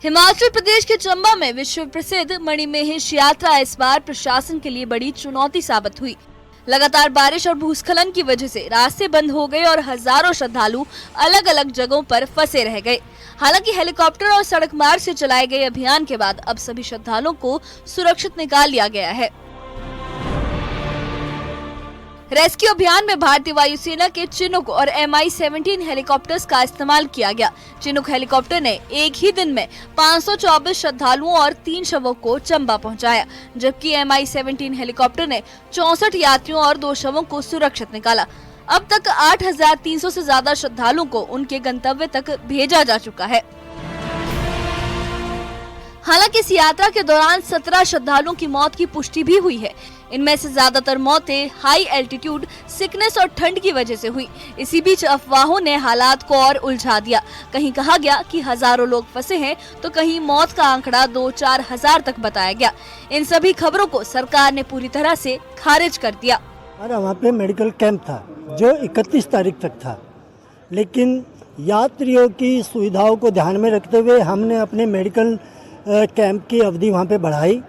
हिमाचल प्रदेश के चंबा में विश्व प्रसिद्ध मणिमहेश यात्रा इस बार प्रशासन के लिए बड़ी चुनौती साबित हुई। लगातार बारिश और भूस्खलन की वजह से रास्ते बंद हो गए और हजारों श्रद्धालु अलग अलग जगहों पर फंसे रह गए। हालांकि हेलीकॉप्टर और सड़क मार्ग से चलाए गए अभियान के बाद अब सभी श्रद्धालुओं को सुरक्षित निकाल लिया गया है। रेस्क्यू अभियान में भारतीय वायुसेना के चिनूक और Mi-17 हेलीकॉप्टर्स का इस्तेमाल किया गया। चिनूक हेलीकॉप्टर ने एक ही दिन में 524 श्रद्धालुओं और 3 शवों को चंबा पहुंचाया, जबकि Mi-17 हेलीकॉप्टर ने 64 यात्रियों और 2 शवों को सुरक्षित निकाला। अब तक 8,300 से ज्यादा श्रद्धालुओं को उनके गंतव्य तक भेजा जा चुका है। हालांकि इस यात्रा के दौरान 17 श्रद्धालुओं की मौत की पुष्टि भी हुई है। इनमें से ज्यादातर मौतें हाई एल्टीट्यूड सिकनेस और ठंड की वजह से हुई। इसी बीच अफवाहों ने हालात को और उलझा दिया। कहीं कहा गया कि हजारों लोग फंसे हैं, तो कहीं मौत का आंकड़ा 2-4 हजार तक बताया गया। इन सभी खबरों को सरकार ने पूरी तरह से खारिज कर दिया। वहाँ पे मेडिकल कैंप था जो 31 तारीख तक था, लेकिन यात्रियों की सुविधाओं को ध्यान में रखते हुए हमने अपने मेडिकल कैंप की अवधि वहाँ पे बढ़ाई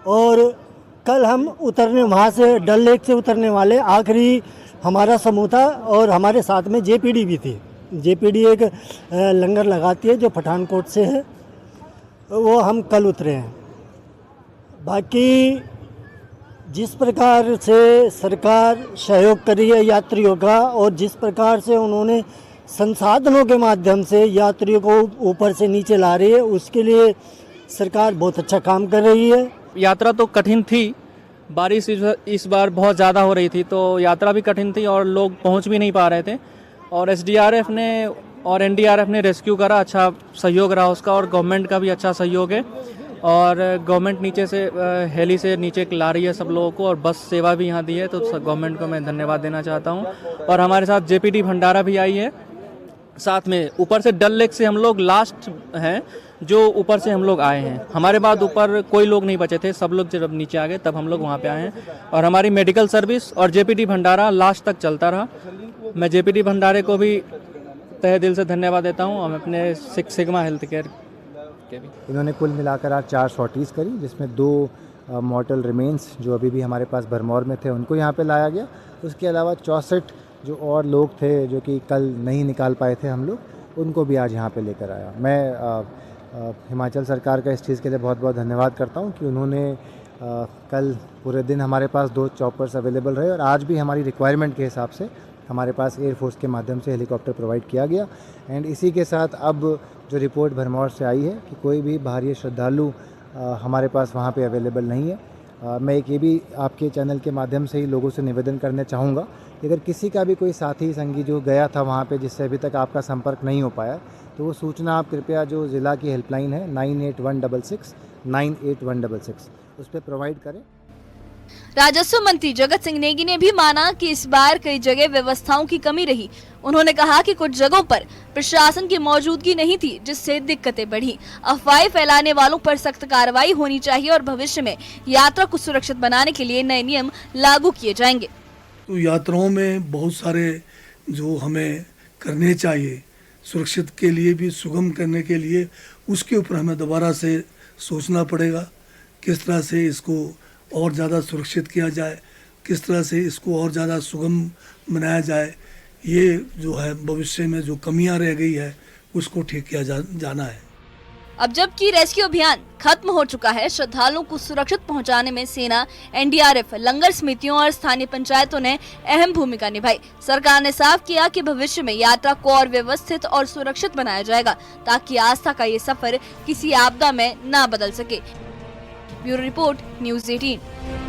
और कल हम उतरने वहाँ से डल लेक से उतरने वाले आखिरी हमारा समूह था और हमारे साथ में जेपीडी भी थी। जेपीडी एक लंगर लगाती है जो पठानकोट से है, वो हम कल उतरे हैं। बाकी जिस प्रकार से सरकार सहयोग कर रही है यात्रियों का और जिस प्रकार से उन्होंने संसाधनों के माध्यम से यात्रियों को ऊपर से नीचे ला रही है, उसके लिए सरकार बहुत अच्छा काम कर रही है। यात्रा तो कठिन थी, बारिश इस बार बहुत ज़्यादा हो रही थी तो यात्रा भी कठिन थी और लोग पहुंच भी नहीं पा रहे थे। और एसडीआरएफ ने और एनडीआरएफ ने रेस्क्यू करा, अच्छा सहयोग रहा उसका और गवर्नमेंट का भी अच्छा सहयोग है। और गवर्नमेंट नीचे से हेली से नीचे ला रही है सब लोगों को और बस सेवा भी यहाँ दी है, तो गवर्नमेंट को मैं धन्यवाद देना चाहता हूँ। और हमारे साथ जेपीडी भंडारा भी आई है साथ में। ऊपर से डल लेक से हम लोग लास्ट हैं जो ऊपर से हम लोग आए हैं। हमारे बाद ऊपर कोई लोग नहीं बचे थे, सब लोग जब नीचे आ गए तब हम लोग वहाँ पे आए हैं। और हमारी मेडिकल सर्विस और जेपीडी भंडारा लास्ट तक चलता रहा। मैं जेपीडी भंडारे को भी तहे दिल से धन्यवाद देता हूँ और अपने सिग्मा हेल्थ केयर के भी। इन्होंने कुल मिलाकर आज 4 सॉर्टीज़ करी, जिसमें 2 मॉर्टल रिमेन्स जो अभी भी हमारे पास भरमौर में थे उनको यहाँ पे लाया गया। उसके अलावा 64 जो और लोग थे जो कि कल नहीं निकाल पाए थे हम लोग, उनको भी आज यहाँ पे लेकर आया। मैं हिमाचल सरकार का इस चीज़ के लिए बहुत बहुत धन्यवाद करता हूँ कि उन्होंने कल पूरे दिन हमारे पास 2 चॉपर्स अवेलेबल रहे और आज भी हमारी रिक्वायरमेंट के हिसाब से हमारे पास एयरफोर्स के माध्यम से हेलीकॉप्टर प्रोवाइड किया गया। एंड इसी के साथ अब जो रिपोर्ट भरमौर से आई है कि कोई भी बाहरी श्रद्धालु हमारे पास वहाँ पे अवेलेबल नहीं है। मैं एक ये भी आपके चैनल के माध्यम से ही लोगों से निवेदन करना चाहूँगा कि अगर किसी का भी कोई साथी संगी जो गया था वहाँ पे जिससे अभी तक आपका संपर्क नहीं हो पाया, तो वो सूचना आप कृपया जो ज़िला की हेल्पलाइन है 9816 98166 उस पर प्रोवाइड करें। राजस्व मंत्री जगत सिंह नेगी ने भी माना कि इस बार कई जगह व्यवस्थाओं की कमी रही। उन्होंने कहा कि कुछ जगहों पर प्रशासन की मौजूदगी नहीं थी, जिससे दिक्कतें बढ़ी। अफवाहें फैलाने वालों पर सख्त कार्रवाई होनी चाहिए और भविष्य में यात्रा को सुरक्षित बनाने के लिए नए नियम लागू किए जाएंगे। तो यात्राओं में बहुत सारे जो हमें करने चाहिए सुरक्षित के लिए भी, सुगम करने के लिए, उसके ऊपर हमें दोबारा से सोचना पड़ेगा। किस तरह से इसको और ज़्यादा सुरक्षित किया जाए, किस तरह से इसको और ज़्यादा सुगम बनाया जाए, ये जो है भविष्य में जो कमियां रह गई है उसको ठीक किया जाना है। अब जबकि रेस्क्यू अभियान खत्म हो चुका है, श्रद्धालुओं को सुरक्षित पहुंचाने में सेना, एनडीआरएफ, लंगर समितियों और स्थानीय पंचायतों ने अहम भूमिका निभाई। सरकार ने साफ किया कि भविष्य में यात्रा को और व्यवस्थित और सुरक्षित बनाया जाएगा, ताकि आस्था का ये सफर किसी आपदा में न बदल सके। Bureau report, news 18।